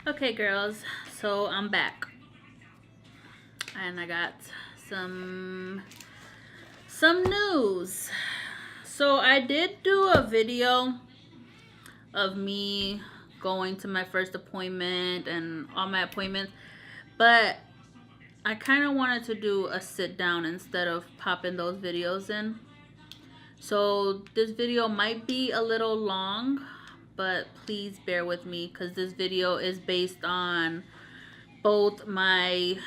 Okay, girls, so I'm back, and I got some news. So I did do a video of me going to my first appointment and all my appointments, but I kind of wanted to do a sit down instead of popping those videos in. So this video might be a little long, but please bear with me because this video is based on both my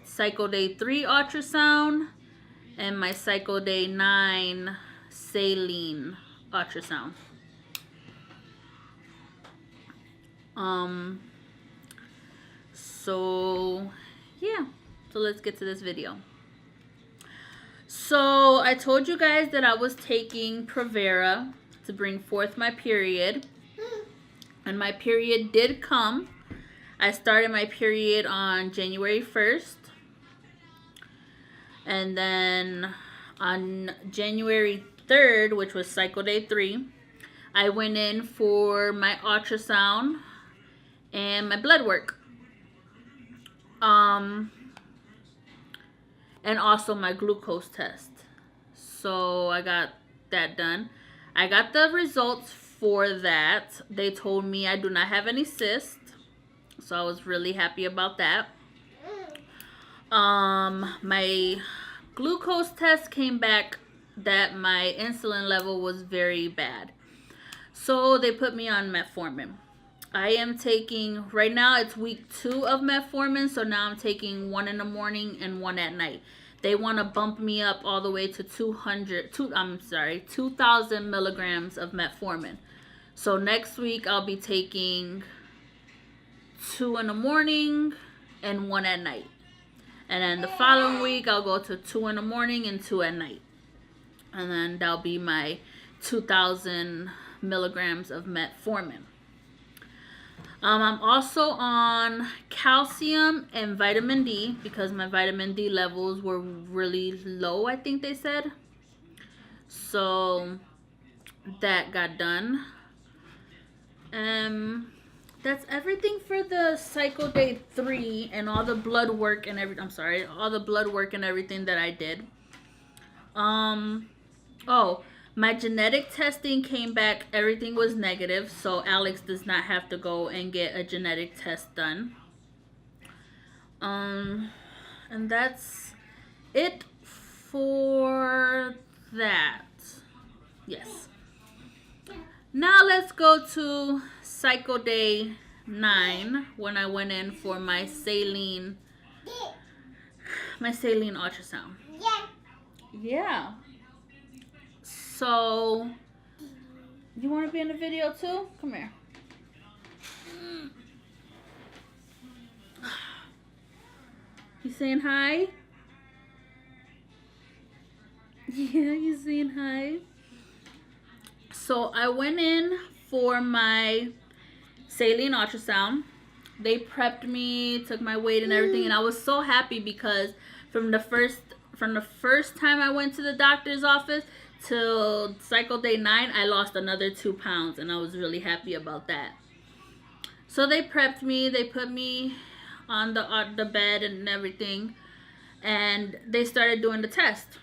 cycle day 3 ultrasound and my cycle day 9 saline ultrasound. So yeah, so let's get to this video. So I told you guys that I was taking Provera to bring forth my period, and my period did come. I started my period on January 1st, and then on January 3rd, which was cycle day 3, I went in for my ultrasound and my blood work. And also my glucose test. So I got that done. I got the results for that. They told me I do not have any cysts, so I was really happy about that. My glucose test came back that my insulin level was very bad, so they put me on metformin. I am taking, right now it's week 2 of metformin, so now I'm taking 1 in the morning and 1 at night. They want to bump me up all the way to 2,000 milligrams of metformin. So next week I'll be taking 2 in the morning and 1 at night. And then the following week I'll go to 2 in the morning and 2 at night. And then that'll be my 2,000 milligrams of metformin. I'm also on calcium and vitamin D because my vitamin D levels were really low, I think they said. So that got done. That's everything for the cycle day 3 and all the blood work and all the blood work and everything that I did. My genetic testing came back, everything was negative, so Alex does not have to go and get a genetic test done. And that's it for that. Yes. Now let's go to cycle day 9 when I went in for my saline ultrasound. Yeah. So, you want to be in the video too? Come here. You saying hi? Yeah, you saying hi? So, I went in for my saline ultrasound. They prepped me, took my weight and everything, and I was so happy because from the first time I went to the doctor's office till cycle day 9, I lost another 2 pounds, and I was really happy about that. So they prepped me, they put me on the bed and everything, and they started doing the test.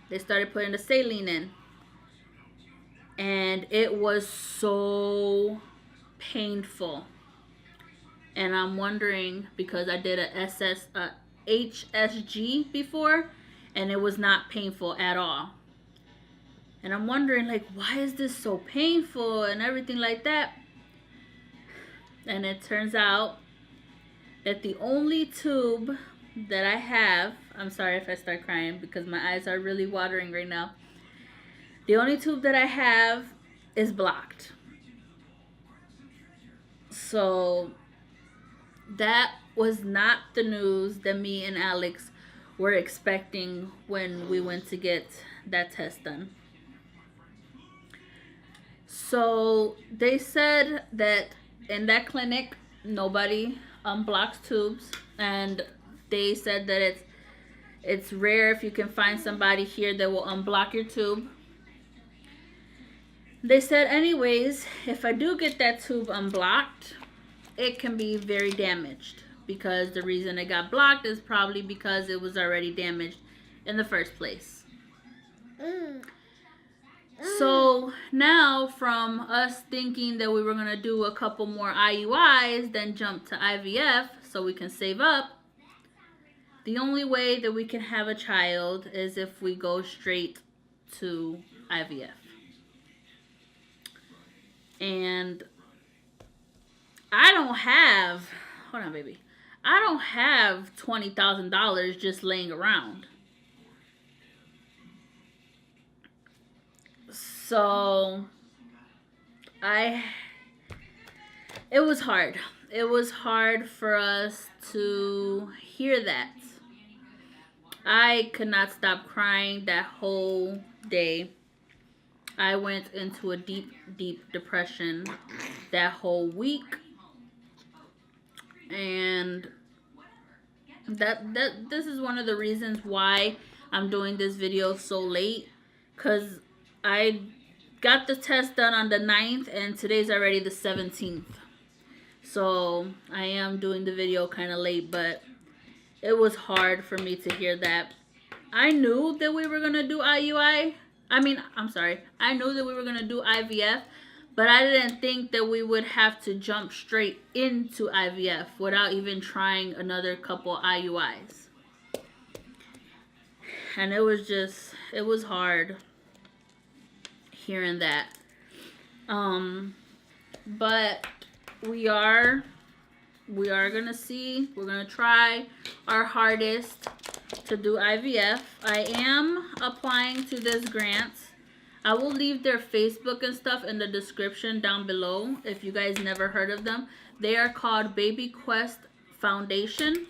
They started putting the saline in, and it was so painful. And I'm wondering, because I did a HSG before, and it was not painful at all. And I'm wondering, like, why is this so painful and everything like that? And it turns out that the only tube that I have, I'm sorry if I start crying because my eyes are really watering right now. The only tube that I have is blocked. So that was not the news that me and Alex were expecting when we went to get that test done. So they said that in that clinic nobody unblocks tubes, and they said that it's rare if you can find somebody here that will unblock your tube. They said anyways, if I do get that tube unblocked, it can be very damaged, because the reason it got blocked is probably because it was already damaged in the first place. So now, from us thinking that we were going to do a couple more IUIs, then jump to IVF so we can save up, the only way that we can have a child is if we go straight to IVF. And I don't have, hold on, baby. I don't have $20,000 just laying around. So, it was hard. It was hard for us to hear that. I could not stop crying that whole day. I went into a deep, deep depression that whole week. And this is one of the reasons why I'm doing this video so late, because I got the test done on the 9th and today's already the 17th. So I am doing the video kind of late, but it was hard for me to hear that. I knew that we were going to do IUI. I knew that we were going to do IVF, but I didn't think that we would have to jump straight into IVF without even trying another couple IUIs. And it was hard hearing that. But we are gonna see. We're gonna try our hardest to do IVF. I am applying to this grant. I will leave their Facebook and stuff in the description down below if you guys never heard of them. They are called Baby Quest Foundation.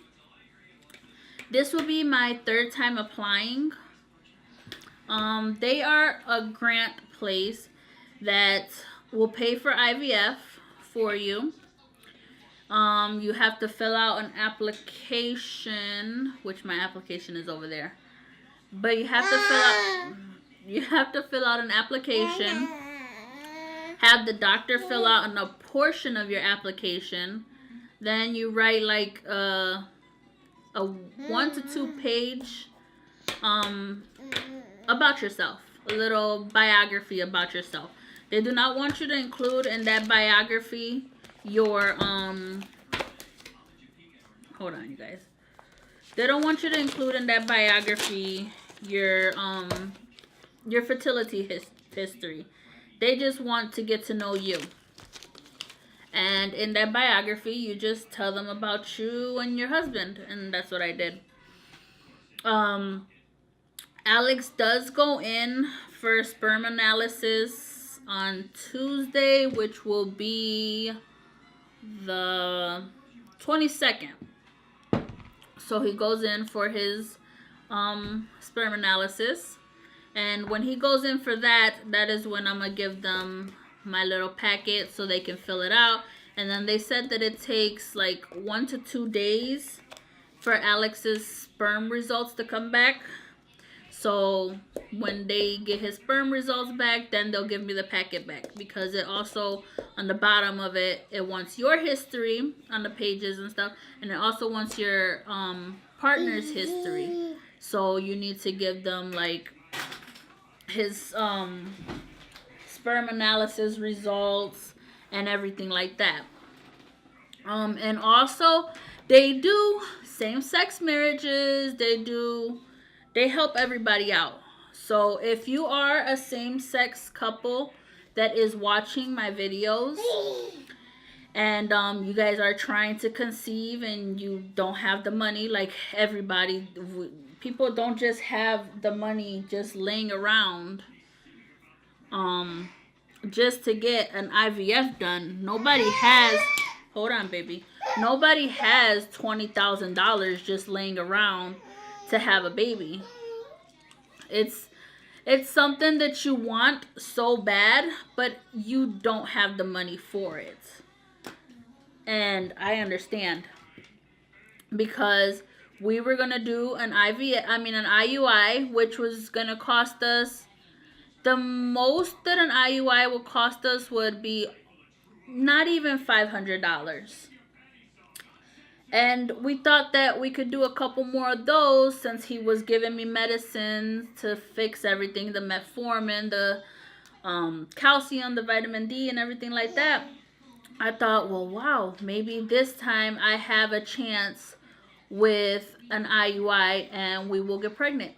This will be my 3rd time applying. They are a grant place that will pay for IVF for you. You have to fill out an application, which my application is over there. But you have to fill out an application. Have the doctor fill out a portion of your application. Then you write like a 1 to 2 page about yourself, a little biography about yourself. They do not want you to include in that biography your hold on, you guys. They don't want you to include in that biography your fertility history. They just want to get to know you. And in that biography, you just tell them about you and your husband, and that's what I did. Alex does go in for sperm analysis on Tuesday, which will be the 22nd. So he goes in for his sperm analysis. And when he goes in for that, that is when I'm going to give them my little packet so they can fill it out. And then they said that it takes like 1 to 2 days for Alex's sperm results to come back. So when they get his sperm results back, then they'll give me the packet back, because it also, on the bottom of it, it wants your history on the pages and stuff, and it also wants your partner's history. So you need to give them like his sperm analysis results and everything like that. And also they do same-sex marriages. They help everybody out. So if you are a same-sex couple that is watching my videos and you guys are trying to conceive and you don't have the money, like everybody, people don't just have the money just laying around just to get an IVF done. Nobody has, hold on, baby. Nobody has $20,000 just laying around to have a baby. It's something that you want so bad, but you don't have the money for it. And I understand, because we were gonna do an IUI, which was gonna cost us, the most that an IUI would cost us would be not even $500. And we thought that we could do a couple more of those since he was giving me medicine to fix everything, the metformin, the calcium, the vitamin D, and everything like that. I thought, well, wow, maybe this time I have a chance with an IUI and we will get pregnant.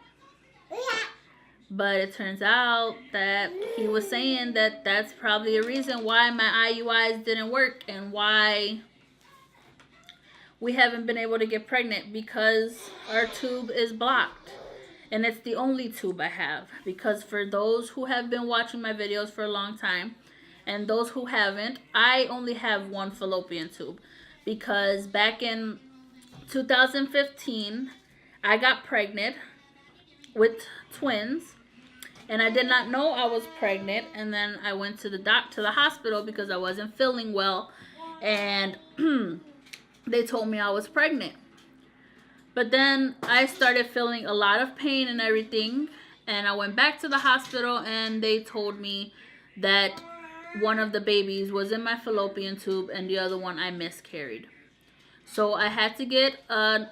But it turns out that he was saying that that's probably a reason why my IUIs didn't work and why we haven't been able to get pregnant, because our tube is blocked. And it's the only tube I have. Because for those who have been watching my videos for a long time, and those who haven't, I only have one fallopian tube. Because back in 2015, I got pregnant with twins. And I did not know I was pregnant. And then I went to the hospital because I wasn't feeling well. And they told me I was pregnant. But then I started feeling a lot of pain and everything. And I went back to the hospital and they told me that one of the babies was in my fallopian tube and the other one I miscarried. So I had to get an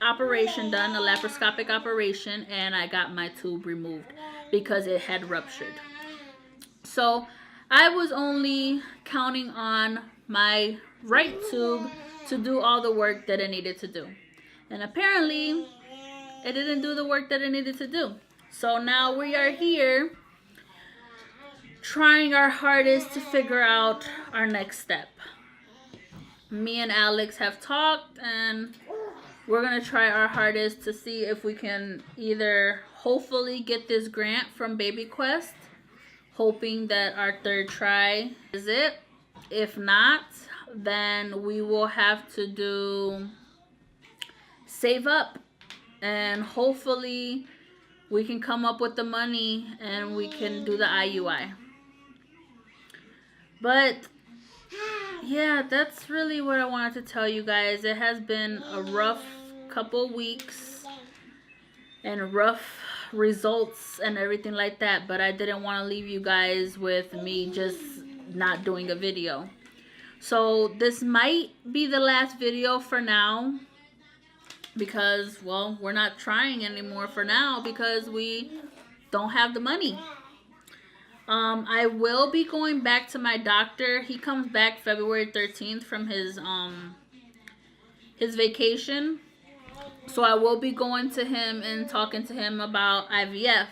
operation done, a laparoscopic operation, and I got my tube removed because it had ruptured. So I was only counting on my right tube to do all the work that it needed to do. And apparently, it didn't do the work that it needed to do. So now we are here trying our hardest to figure out our next step. Me and Alex have talked and we're going to try our hardest to see if we can either hopefully get this grant from Baby Quest, hoping that our third try is it. If not, then we will have to save up, and hopefully we can come up with the money and we can do the IUI. But yeah, that's really what I wanted to tell you guys. It has been a rough couple weeks and rough results and everything like that, but I didn't want to leave you guys with me just not doing a video. So this might be the last video for now because, well, we're not trying anymore for now because we don't have the money. I will be going back to my doctor. He comes back February 13th from his vacation. So I will be going to him and talking to him about IVF.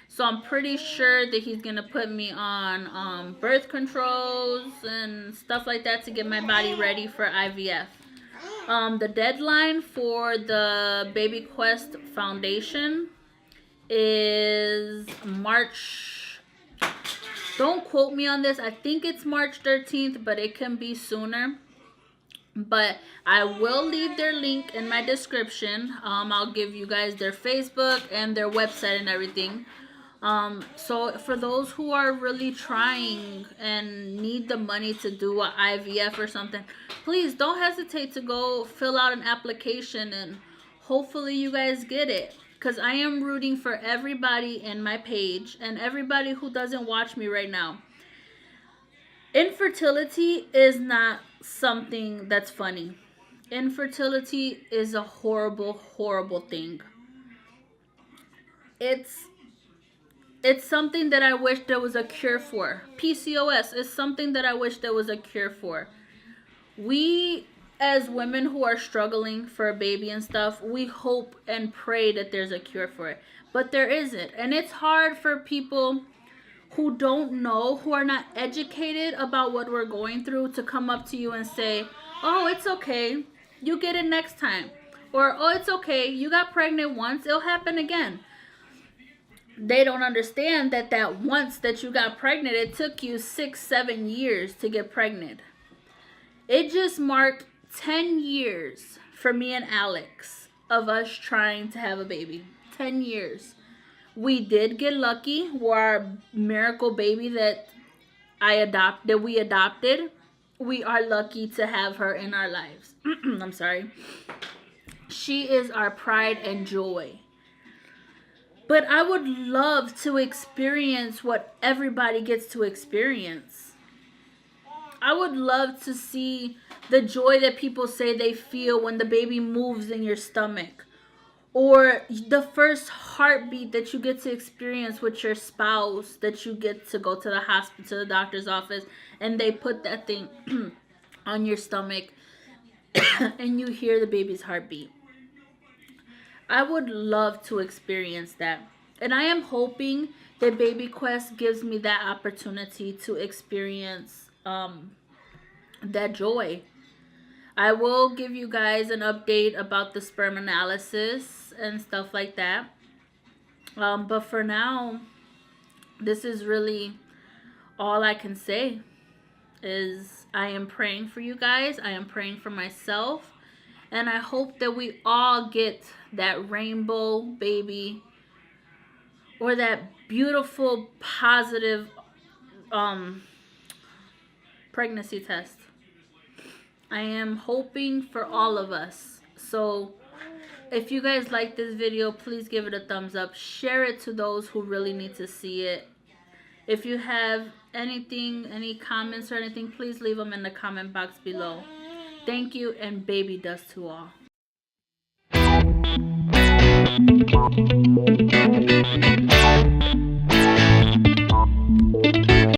So I'm pretty sure that he's going to put me on birth controls and stuff like that to get my body ready for IVF. The deadline for the Baby Quest Foundation is March. Don't quote me on this. I think it's March 13th, but it can be sooner. But I will leave their link in my description. I'll give you guys their Facebook and their website and everything. So for those who are really trying and need the money to do an IVF or something, please don't hesitate to go fill out an application and hopefully you guys get it. Because I am rooting for everybody in my page and everybody who doesn't watch me right now. Infertility is not something that's funny. Infertility is a horrible, horrible thing. It's something that I wish there was a cure for. PCOS is something that I wish there was a cure for. We, as women who are struggling for a baby and stuff, we hope and pray that there's a cure for it. But there isn't. And it's hard for people who don't know, who are not educated about what we're going through, to come up to you and say, oh, it's okay, you get it next time. Or, oh, it's okay, you got pregnant once, it'll happen again. They don't understand that once that you got pregnant, it took you 6-7 years to get pregnant. It just marked 10 years for me and Alex of us trying to have a baby. 10 years. We did get lucky. Our miracle baby that we adopted, we are lucky to have her in our lives. I'm sorry. She is our pride and joy. But I would love to experience what everybody gets to experience. I would love to see the joy that people say they feel when the baby moves in your stomach, or the first heartbeat that you get to experience with your spouse, that you get to go to the hospital, to the doctor's office, and they put that thing on your stomach and you hear the baby's heartbeat. I would love to experience that. And I am hoping that Baby Quest gives me that opportunity to experience that joy. I will give you guys an update about the sperm analysis and stuff like that. But for now, this is really all I can say is I am praying for you guys. I am praying for myself. And I hope that we all get that rainbow baby, or that beautiful, positive pregnancy test. I am hoping for all of us. So if you guys like this video, please give it a thumbs up. Share it to those who really need to see it. If you have anything, any comments or anything, please leave them in the comment box below. Thank you, and baby dust to all.